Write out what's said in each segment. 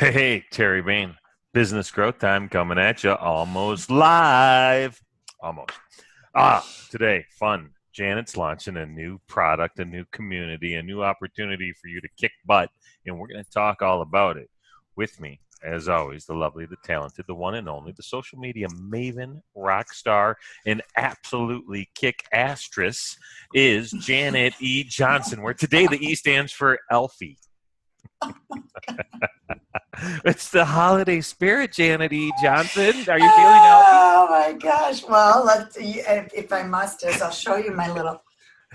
Hey, Terry Bain. Business growth time coming at you almost live. Almost. Today, fun. Janet's launching a new product, a new community, a new opportunity for you to kick butt, and we're going to talk all about it. With me, as always, the lovely, the talented, the one and only, the social media maven, rock star, and absolutely kick astress is Janet E. Johnson, where today the E stands for Elfie. It's the holiday spirit, Janet E. Johnson. Are you feeling healthy? Oh my gosh. Well, if I must, I'll show you my little.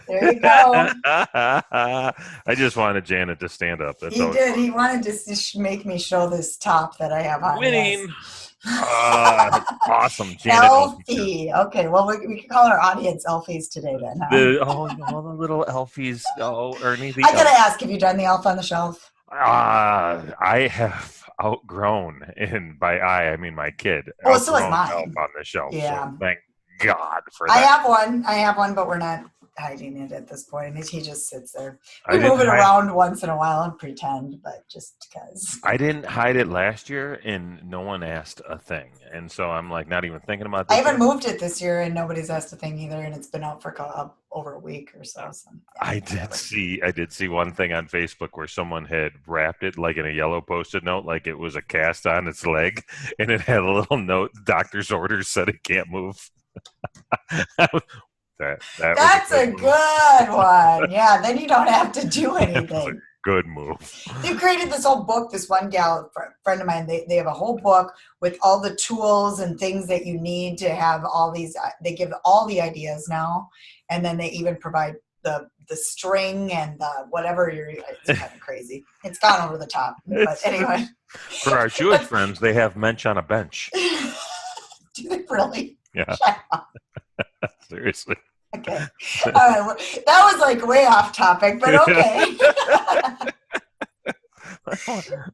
There you go. I just wanted Janet to stand up. That's He did. He wanted to make me show this top that I have on. Winning. Yes. Awesome, Janet. Elfie. Okay. Well, we can call our audience Elfies today then. Huh? The little Elfies. Oh, Ernie the I gotta elf. ask, have you done the elf on the shelf? I have outgrown, and by I mean my kid. Oh, so is outgrown mine. Elf on the shelf. Yeah. So thank God for I that. have one, but we're not hiding it at this point. He just sits there. We I didn't move it hide- around once in a while and pretend, but just because. I didn't hide it last year, and no one asked a thing. And so I'm like not even thinking about I this. haven't moved it this year, and nobody's asked a thing either, and it's been out for over a week or so. I did see one thing on Facebook where someone had wrapped it like in a yellow Post-it note, like it was a cast on its leg, and it had a little note: "Doctor's orders said it can't move." That's a good one. Yeah, then you don't have to do anything. Good move. They've created this whole book. This one gal, friend of mine, they have a whole book with all the tools and things that you need to have all these. They give all the ideas now, and then they even provide the string and the whatever. It's kind of crazy. It's gone over the top. But anyway, for our Jewish friends, they have mensch on a bench. Do they really? Yeah. Seriously. Okay. All right. Well, that was like way off topic, but okay.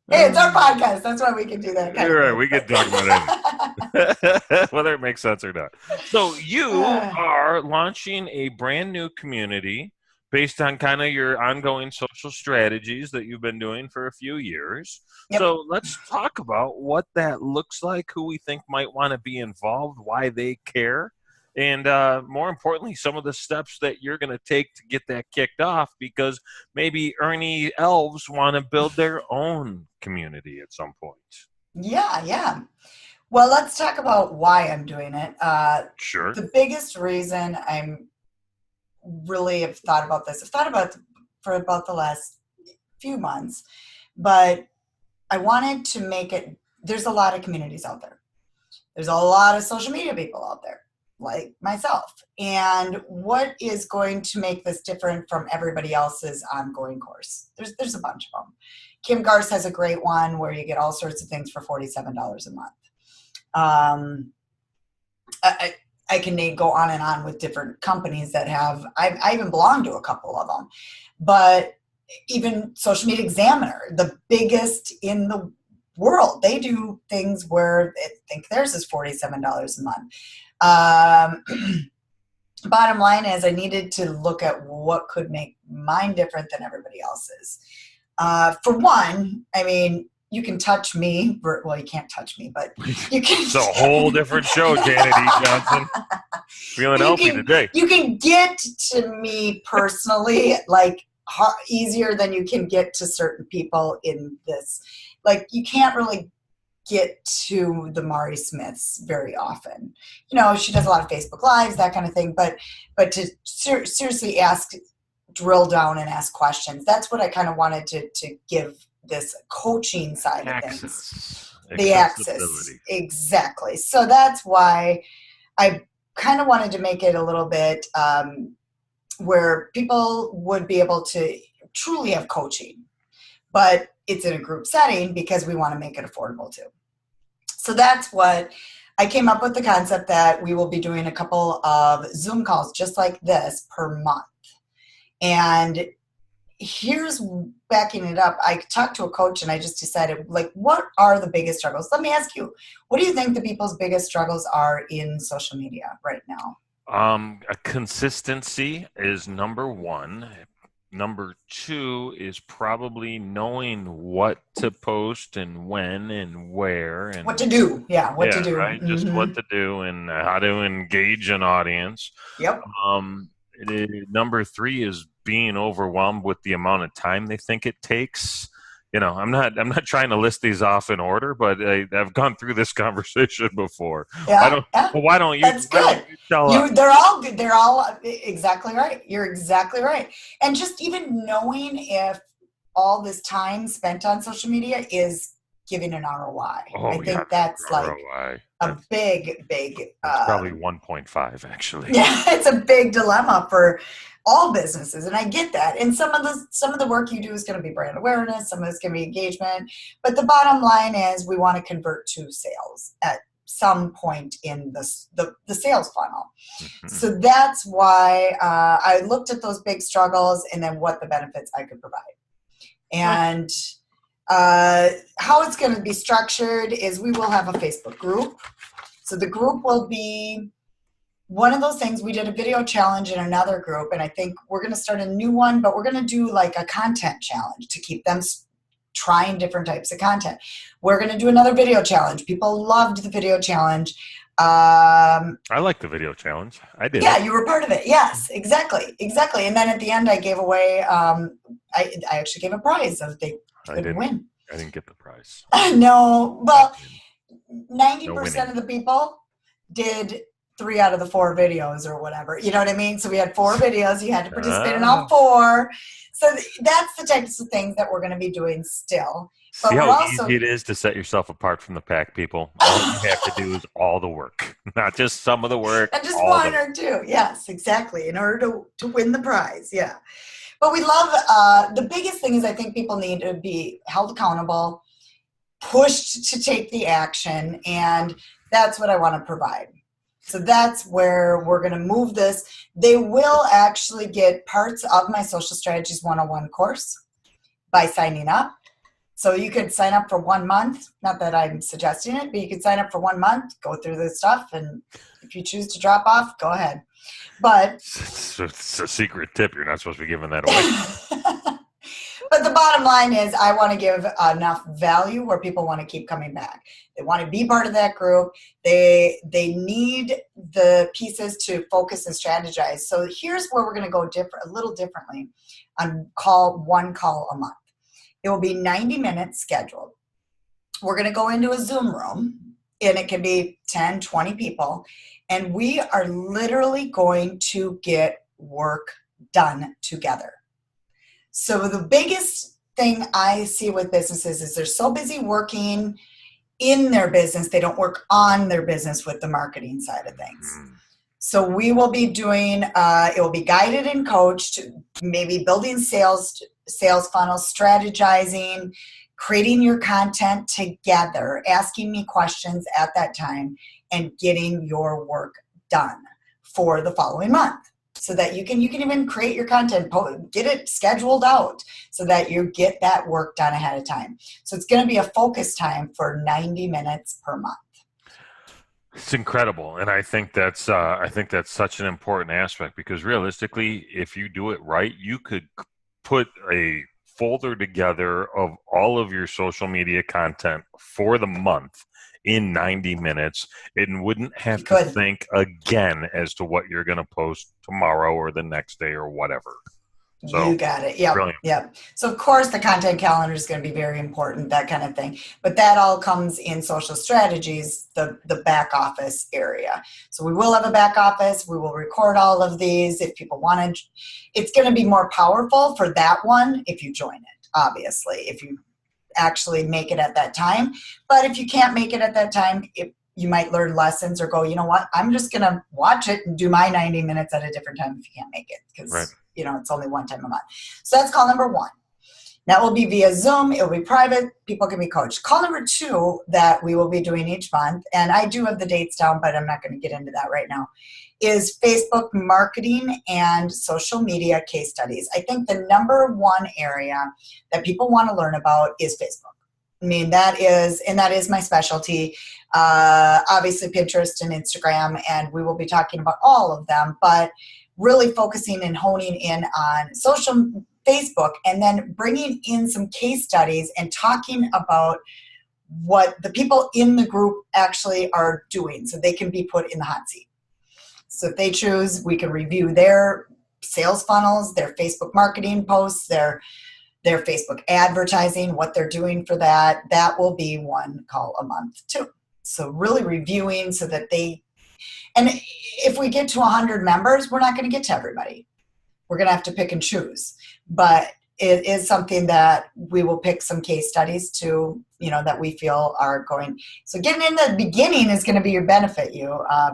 Hey, it's our podcast. That's why we can do that. You're right. We can talk about it, whether it makes sense or not. So you are launching a brand new community based on kind of your ongoing social strategies that you've been doing for a few years. Yep. So let's talk about what that looks like, who we think might want to be involved, why they care. And more importantly, some of the steps that you're going to take to get that kicked off, because maybe Ernie elves want to build their own community at some point. Yeah. Well, let's talk about why I'm doing it. Sure. The biggest reason I'm really have thought about this, I've thought about it for about the last few months, but I wanted to make it, there's a lot of communities out there. There's a lot of social media people out there, like myself. And what is going to make this different from everybody else's ongoing course? There's a bunch of them. Kim Garst has a great one where you get all sorts of things for $47 a month. I can go on and on with different companies that have, I even belong to a couple of them, but even Social Media Examiner, the biggest in the world, they do things where I think theirs is $47 a month. Bottom line is I needed to look at what could make mine different than everybody else's. For one, I mean, you can touch me. Well, you can't touch me, but you can. It's a whole different show, Janet E. Johnson. Feeling healthy today. You can get to me personally, like easier than you can get to certain people in this. Like you can't really get to the Mari Smiths very often. You know, she does a lot of Facebook Lives, that kind of thing. But to seriously drill down and ask questions. That's what I kind of wanted to give this coaching side of things. The access. Exactly. So that's why I kind of wanted to make it a little bit where people would be able to truly have coaching, but it's in a group setting because we want to make it affordable too. So that's what I came up with, the concept that we will be doing a couple of Zoom calls just like this per month. And here's backing it up. I talked to a coach and I just decided, like, what are the biggest struggles? Let me ask you, what do you think the people's biggest struggles are in social media right now? Consistency is number one. Number two is probably knowing what to post and when and where What and to do. Yeah, what to yeah, do. right. Just what Mm-hmm. to do and how to engage an audience. Yep. Number three is being overwhelmed with the amount of time they think it takes. I'm not trying to list these off in order, but I've gone through this conversation before. Why Yeah, don't yeah. well, why don't you That's why don't good. you tell us? They're all good. They're all exactly right. You're exactly right. And just even knowing if all this time spent on social media is giving an ROI. I Oh yeah, think that's like ROI. a big, That's probably 1.5 actually. yeah, it's a big dilemma for all businesses, and I get that. And some of the work you do is going to be brand awareness, some of it's going to be engagement, but the bottom line is we want to convert to sales at some point in the sales funnel. Mhm. So that's why I looked at those big struggles and then what the benefits I could provide. And how it's going to be structured is we will have a Facebook group. So the group will be one of those things. We did a video challenge in another group, and I think we're going to start a new one, but we're going to do like a content challenge to keep them trying different types of content. We're going to do another video challenge. People loved the video challenge. I like the video challenge. I did Yeah, it. you were part of it. Yes, exactly. And then at the end, I gave away, I actually gave a prize if they I could didn't. win. I didn't get the prize. No, No well, win. No 90% winning. of the people did 3 out of the 4 videos or whatever. You know what I mean? So we had 4 videos. You had to participate in all Ah, 4. So that's the types of things that we're going to be doing still. see But we're how easy also it is to set yourself apart from the pack, people. All you have to do is all the work, not just some of the work, and just all the 1 work. or 2. Yes, exactly. In order to win the prize. Yeah. But we love the biggest thing is I think people need to be held accountable, pushed to take the action, and that's what I want to provide. So that's where we're going to move this. They will actually get parts of my Social Strategies 101 course by signing up. So you could sign up for 1 month. Not that I'm suggesting it, but you could sign up for 1 month, go through this stuff, and if you choose to drop off, go ahead. But It's a secret tip. You're not supposed to be giving that away. but the bottom line is I want to give enough value where people want to keep coming back. They want to be part of that group. They need the pieces to focus and strategize. So here's where we're going to go a little differently on one call a month. It will be 90 minutes scheduled. We're going to go into a Zoom room, and it can be 10, 20 people, and we are literally going to get work done together. So the biggest thing I see with businesses is they're so busy working in their business, they don't work on their business with the marketing side of things. Mm. So we will be doing, it will be guided and coached, maybe building sales funnels, strategizing, creating your content together, asking me questions at that time, and getting your work done for the following month. So that you can even create your content, get it scheduled out so that you get that work done ahead of time. So it's going to be a focus time for 90 minutes per month. It's incredible, and I think that's such an important aspect because realistically, if you do it right, you could put a folder together of all of your social media content for the month in 90 minutes and wouldn't have to think again as to what you're going to post tomorrow or the next day or whatever. So, you got it. Yep. brilliant. Yep. So of course the content calendar is going to be very important, that kind of thing. But that all comes in social strategies, the back office area. So we will have a back office. We will record all of these if people want to. It's going to be more powerful for that one if you join it, obviously, if you actually make it at that time. But if you can't make it at that time, you might learn lessons or go, you know what, I'm just going to watch it and do my 90 minutes at a different time if you can't make it because, Right. It's only one time a month. So that's call number 1. That will be via Zoom. It will be private. People can be coached. Call number 2 that we will be doing each month, and I do have the dates down, but I'm not going to get into that right now, is Facebook marketing and social media case studies. I think the number 1 area that people want to learn about is Facebook. I mean, that is my specialty. Obviously, Pinterest and Instagram, and we will be talking about all of them, but really focusing and honing in on social Facebook, and then bringing in some case studies and talking about what the people in the group actually are doing so they can be put in the hot seat. So if they choose, we can review their sales funnels, their Facebook marketing posts, their Facebook advertising, what they're doing for that. That will be one call a month too. So really reviewing so that and if we get to 100 members, we're not going to get to everybody. We're going to have to pick and choose. But it is something that we will pick some case studies to, that we feel are going. So getting in the beginning is going to be your benefit,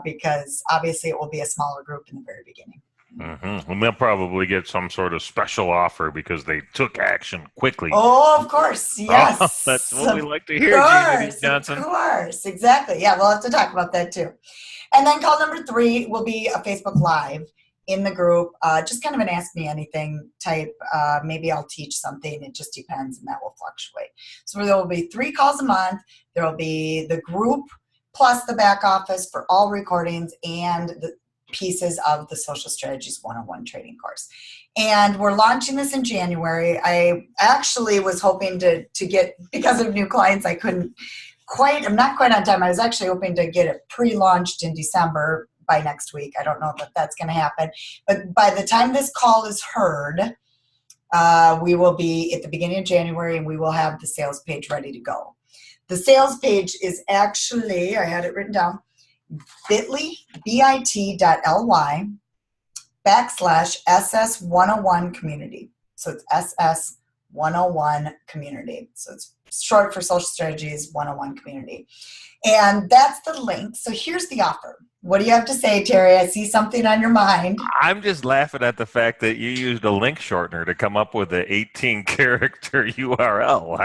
because obviously it will be a smaller group in the very beginning. Mm-hmm. And they'll probably get some sort of special offer because they took action quickly. Oh, of course. Yes. Oh, that's what we like to hear, Jeannie Johnson. Of course. Exactly. Yeah, we'll have to talk about that too. And then call number 3 will be a Facebook Live in the group, just kind of an ask me anything type. Maybe I'll teach something. It just depends, and that will fluctuate. So there will be 3 calls a month. There will be the group plus the back office for all recordings and the pieces of the Social Strategies 101 training course. And we're launching this in January. I actually was hoping to get, because of new clients, I'm not quite on time. I was actually hoping to get it pre-launched in December by next week. I don't know if that's going to happen. But by the time this call is heard, we will be at the beginning of January, and we will have the sales page ready to go. The sales page is actually, I had it written down, bit.ly/SS101 community. So it's SS101 community. So it's short for Social Strategies 101 community. And that's the link. So here's the offer. What do you have to say, Terry? I see something on your mind. I'm just laughing at the fact that you used a link shortener to come up with the 18-character URL.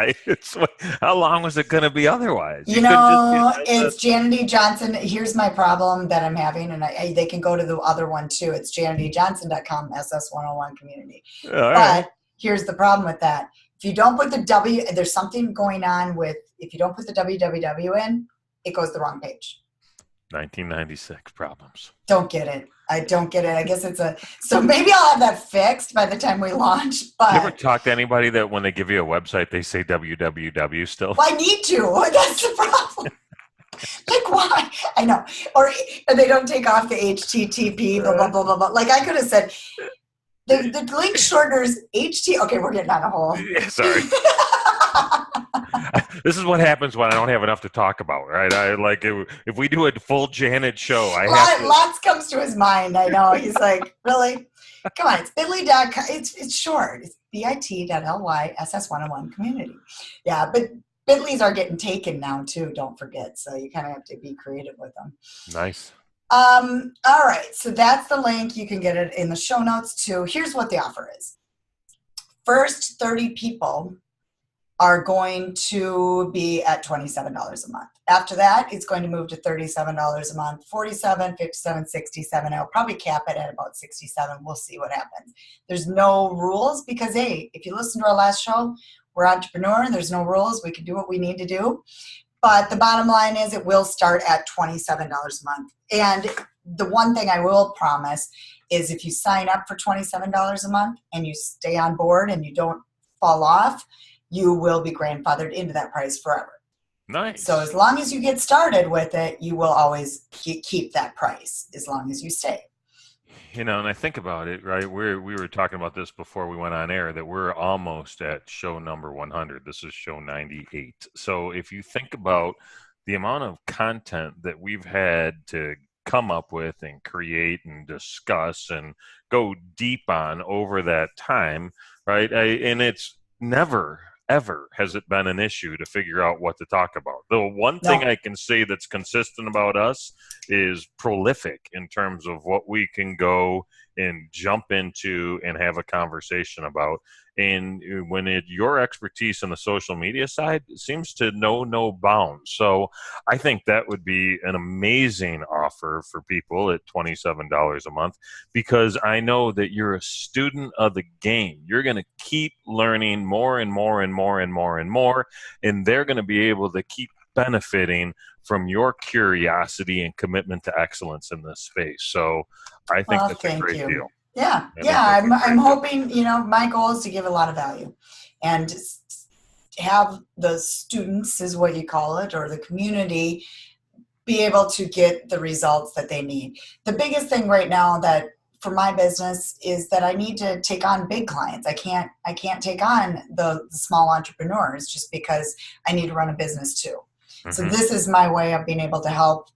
How long was it going to be otherwise? It's Janet E. Johnson. Here's my problem that I'm having, and they can go to the other one too. It's janetjohnson.com, SS101 community. But here's the problem with that. If you don't put the W, there's something going on with, if you don't put the www in, it goes the wrong page. 1996 problems. Don't get it. I don't get it. I guess so maybe I'll have that fixed by the time we launch. But you ever talk to anybody that when they give you a website, they say www still? Well, I need to. That's the problem. Like, why? I know. Or they don't take off the HTTP, blah, blah, blah, blah, blah. Like, I could have said, the link shortener is HT. Okay, we're getting on a hole. Yeah, sorry. This is what happens when I don't have enough to talk about, right? If we do a full Janet show, lots comes to his mind. I know. He's like, really? Come on, it's bit.ly.com. It's short. It's bit.ly SS101 community. Yeah, but Bitly's are getting taken now too. Don't forget. So you kind of have to be creative with them. Nice. All right. So that's the link. You can get it in the show notes too. Here's what the offer is. First 30 people are going to be at $27 a month. After that, it's going to move to $37 a month, $47, $57, $67. I'll probably cap it at about $67. We'll see what happens. There's no rules because, hey, if you listen to our last show, we're entrepreneur. There's no rules. We can do what we need to do. But the bottom line is it will start at $27 a month. And the one thing I will promise is if you sign up for $27 a month and you stay on board and you don't fall off, you will be grandfathered into that price forever. Nice. So as long as you get started with it, you will always keep that price as long as you stay. And I think about it, right? We were talking about this before we went on air, that we're almost at show number 100. This is show 98. So if you think about the amount of content that we've had to come up with and create and discuss and go deep on over that time, right? And it's never, ever has it been an issue to figure out what to talk about. The one thing I can say that's consistent about us is prolific in terms of what we can go and jump into and have a conversation about. And when your expertise on the social media side seems to know no bounds. So I think that would be an amazing offer for people at $27 a month, because I know that you're a student of the game. You're going to keep learning more and more and more and more and more, and they're going to be able to keep benefiting from your curiosity and commitment to excellence in this space. So I think that's a great deal. Yeah. I think Yeah. that's a I'm great tip. hoping, my goal is to give a lot of value and have the students, is what you call it, or the community, be able to get the results that they need. The biggest thing right now that for my business is that I need to take on big clients. I can't take on the small entrepreneurs just because I need to run a business too. So Hmm. this is my way of being able to help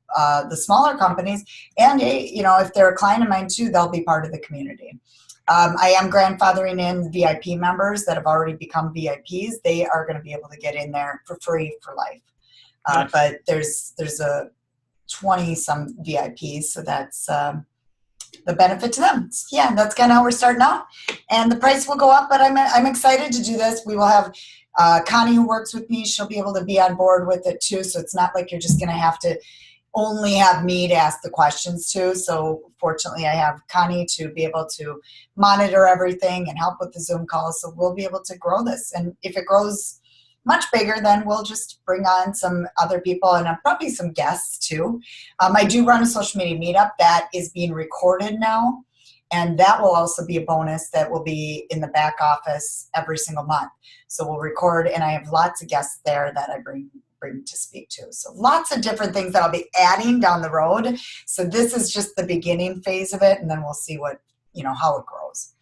the smaller companies, and if they're a client of mine too, they'll be part of the community. I am grandfathering in VIP members that have already become VIPs. They are going to be able to get in there for free for life. Nice. But there's a 20 some VIPs, so that's the benefit to them. Yeah, that's kind of how we're starting out, and the price will go up. But I'm excited to do this. We will have Connie, who works with me. She'll be able to be on board with it too. So it's not like you're just going to have to only have me to ask the questions to. So fortunately, I have Connie to be able to monitor everything and help with the Zoom calls. So we'll be able to grow this, and if it grows much bigger, then we'll just bring on some other people and probably some guests too. I do run a social media meetup that is being recorded now, and that will also be a bonus that will be in the back office every single month. So we'll record, and I have lots of guests there that I bring to speak to. So lots of different things that I'll be adding down the road. So this is just the beginning phase of it, and then we'll see how it grows.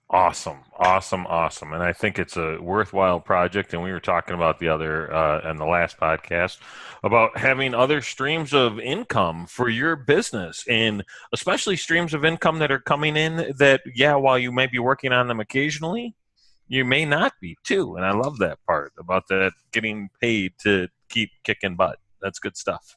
Awesome, awesome, awesome. And I think it's a worthwhile project. And we were talking about the other, in the last podcast, about having other streams of income for your business, and especially streams of income that are coming in that, yeah, while you may be working on them occasionally, you may not be too. And I love that part about that getting paid to keep kicking butt. That's good stuff.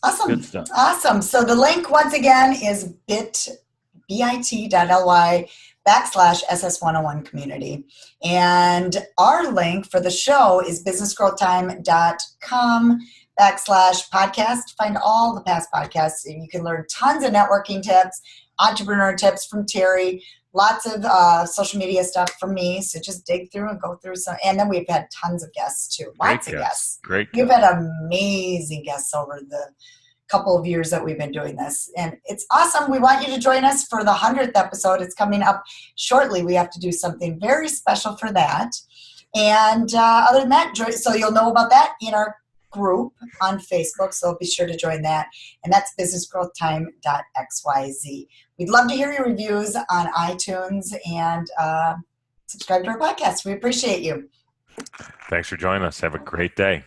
Good Awesome. stuff. Awesome. So the link once again is bit.ly/SS101 community. And our link for the show is businessgrowthtime.com/podcast. Find all the past podcasts, and you can learn tons of networking tips, entrepreneur tips from Terry, lots of social media stuff from me. So just dig through and go through some. And then we've had tons of guests too. Great Lots of guest. guests. Great We've guest. had amazing guests over the couple of years that we've been doing this, and it's awesome. We want you to join us for the 100th episode. It's coming up shortly. We have to do something very special for that, and other than that, so you'll know about that in our group on Facebook, so be sure to join that, and that's businessgrowthtime.xyz. We'd love to hear your reviews on iTunes, and subscribe to our podcast. We appreciate you. Thanks for joining us. Have a great day.